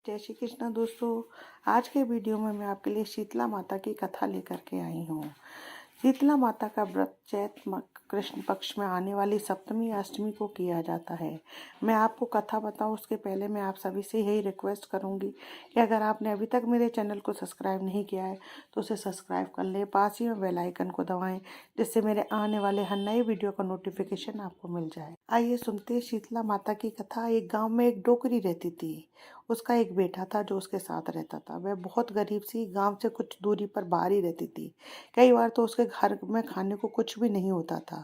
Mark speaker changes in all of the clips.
Speaker 1: जय श्री कृष्ण दोस्तों। आज के वीडियो में मैं आपके लिए शीतला माता की कथा लेकर के आई हूँ। शीतला माता का व्रत चैत कृष्ण पक्ष में आने वाली सप्तमी अष्टमी को किया जाता है। मैं आपको कथा बताऊं उसके पहले मैं आप सभी से यही रिक्वेस्ट करूंगी कि अगर आपने अभी तक मेरे चैनल को सब्सक्राइब नहीं किया है तो उसे सब्सक्राइब कर लें, पास ही में बेल आइकन को दबाएं जिससे मेरे आने वाले हर नए वीडियो का नोटिफिकेशन आपको मिल जाए। आइए सुनते हैं शीतला माता की कथा। एक गाँव में एक डोकरी रहती थी। उसका एक बेटा था जो उसके साथ रहता था। वह बहुत गरीब सी गांव से कुछ दूरी पर बाहर ही रहती थी। कई बार तो उसके घर में खाने को कुछ भी नहीं होता था।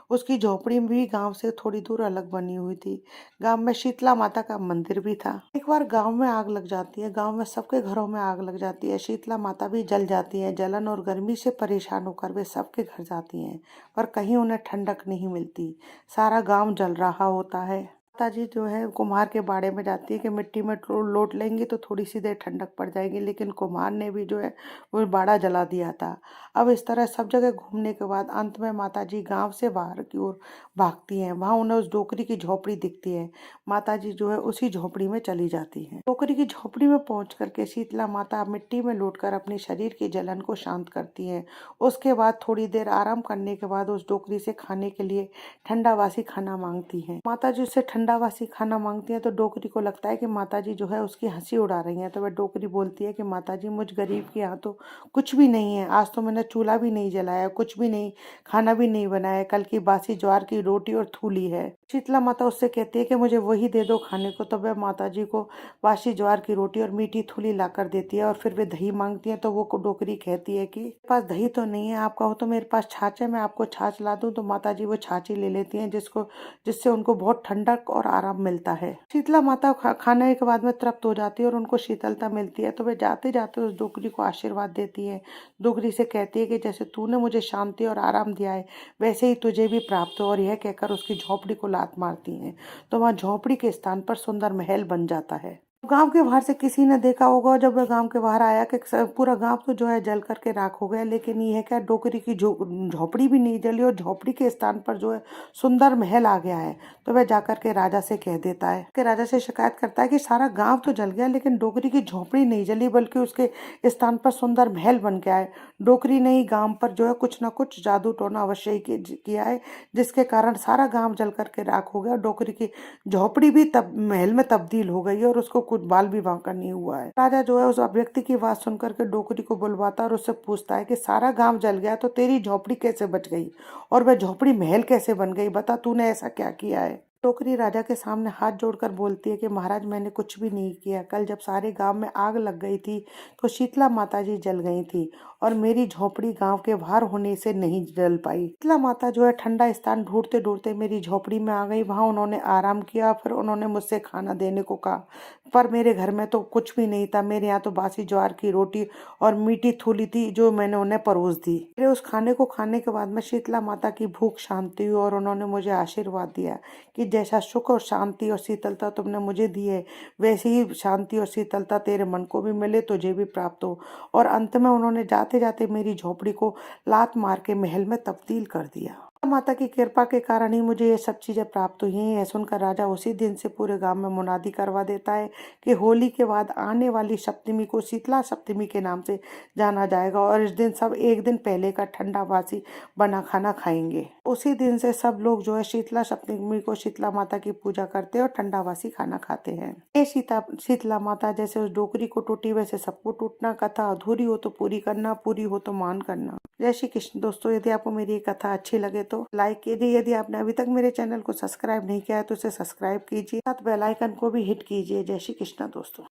Speaker 1: उसकी झोपड़ी भी गांव से थोड़ी दूर अलग बनी हुई थी। गांव में शीतला माता का मंदिर भी था। एक बार गांव में आग लग जाती है। गांव में सबके घरों में आग लग जाती है। शीतला माता भी जल जाती है। जलन और गर्मी से परेशान होकर वे सबके घर जाती हैं, पर कहीं उन्हें ठंडक नहीं मिलती। सारा गांव जल रहा होता है। माता जी जो है कुम्हार के बाड़े में जाती है कि मिट्टी में लोट लेंगे तो थोड़ी सी देर ठंडक पड़ जाएगी, लेकिन कुम्हार ने भी जो है वो बाड़ा जला दिया था। अब इस तरह सब जगह घूमने के बाद अंत में माता जी गांव से बाहर की ओर भागती हैं। वहां उन्हें उस डोकरी की झोपड़ी दिखती है। माता जी जो है उसी झोपड़ी में चली जाती हैं। डोकरी की झोपड़ी में पहुंच करके शीतला माता मिट्टी में लौटकर अपने शरीर की जलन को शांत करती हैं। उसके बाद थोड़ी देर आराम करने के बाद उस डोकरी से खाने के लिए ठंडा वासी खाना मांगती हैं। माता जी उससे ठंडा वासी खाना मांगती हैं तो डोकरी को लगता है कि माता जी जो है उसकी हंसी उड़ा रही हैं। तो वह डोकरी बोलती है कि माता जी, मुझ गरीब के यहाँ तो कुछ भी नहीं है। आज तो मैंने चूल्हा भी नहीं जलाया, कुछ भी नहीं, खाना भी नहीं बनाया। कल की बासी ज्वार की रोटी और थूली है। शीतला माता उससे कहती है कि मुझे वही दे दो खाने को। तो वह माता जी को बासी ज्वार की रोटी और मीठी थूली ला कर देती है और फिर वे दही मांगती है। तो वो डोकरी कहती है कि पास दही तो नहीं है, आप कहो तो मेरे पास छाछ है, मैं आपको छाछ ला दूं। तो माता जी वो छाछ ही ले लेती हैं जिससे उनको बहुत ठंडक और आराम मिलता है। शीतला माता खाने के बाद में तृप्त हो जाती है और उनको शीतलता मिलती है। तो वे जाते जाते उस डोकरी को आशीर्वाद देती है। डोकरी से कहती है कि जैसे तूने मुझे शांति और आराम दिया है वैसे ही तुझे भी प्राप्त हो। और यह कहकर उसकी झोपड़ी को लात मारती है तो वहाँ झोपड़ी के स्थान पर सुंदर महल बन जाता है। गांव के बाहर से किसी ने देखा होगा, जब वह गांव के बाहर आया कि पूरा गांव तो जो है जल करके राख हो गया, लेकिन यह क्या डोकरी की झोपड़ी भी नहीं जली और झोपड़ी के स्थान पर जो है सुंदर महल आ गया है। तो वह जाकर के राजा से कह देता है कि राजा से शिकायत करता है कि सारा गांव तो जल गया लेकिन डोकरी की झोपड़ी नहीं जली, बल्कि उसके स्थान पर सुंदर महल बन गया है। डोकरी ने ही गांव पर जो है कुछ ना कुछ जादू टोना अवश्य ही किया है, जिसके कारण सारा गांव जल करके राख हो गया। डोकरी की झोपड़ी भी तब महल में तब्दील हो गई है और उसको कुछ बाल भी बांका नहीं हुआ है। राजा जो है उस व्यक्ति की बात सुनकर के डोकरी को बुलवाता और उससे पूछता है कि सारा गांव जल गया तो तेरी झोपड़ी कैसे बच गई और वह झोपड़ी महल कैसे बन गई, बता तूने ऐसा क्या किया है। टोकरी राजा के सामने हाथ जोड़कर बोलती है कि महाराज, मैंने कुछ भी नहीं किया। कल जब सारे गांव में आग लग गई थी तो शीतला माता जी जल गई थी और मेरी झोपड़ी गांव के बाहर होने से नहीं जल पाई। शीतला माता जो है ठंडा स्थान ढूंढते ढूंढते मेरी झोपड़ी में आ गई। वहां उन्होंने आराम किया, फिर उन्होंने मुझसे खाना देने को कहा, पर मेरे घर में तो कुछ भी नहीं था। मेरे यहाँ तो बासी ज्वार की रोटी और मीठी थूली थी जो मैंने उन्हें परोस दी। मेरे उस खाने को खाने के बाद में शीतला माता की भूख शांति हुई और उन्होंने मुझे आशीर्वाद दिया कि जैसा सुख और शांति और शीतलता तुमने मुझे दी है वैसे ही शांति और शीतलता तेरे मन को भी मिले, तुझे भी प्राप्त हो। और अंत में उन्होंने जाते जाते मेरी झोपड़ी को लात मार के महल में तब्दील कर दिया। माता की कृपा के कारण ही मुझे ये सब चीजें प्राप्त हुई हैं। यह सुनकर राजा उसी दिन से पूरे गांव में मुनादी करवा देता है कि होली के बाद आने वाली सप्तमी को शीतला सप्तमी के नाम से जाना जाएगा और इस दिन सब एक दिन पहले का ठंडा बासी बना खाना खाएंगे। उसी दिन से सब लोग जो है शीतला सप्तमी को शीतला माता की पूजा करते हैं और ठंडा बासी खाना खाते हैं। ये शीतला माता जैसे उस डोकरी को टूटी वैसे सबको टूटना। कथा अधूरी हो तो पूरी करना, पूरी हो तो मान करना। जय श्री कृष्ण दोस्तों। यदि आपको मेरी ये कथा अच्छी लगे तो लाइक कीजिए। यदि आपने अभी तक मेरे चैनल को सब्सक्राइब नहीं किया है तो उसे सब्सक्राइब कीजिए, साथ बेल आइकन को भी हिट कीजिए। जय श्री कृष्ण दोस्तों।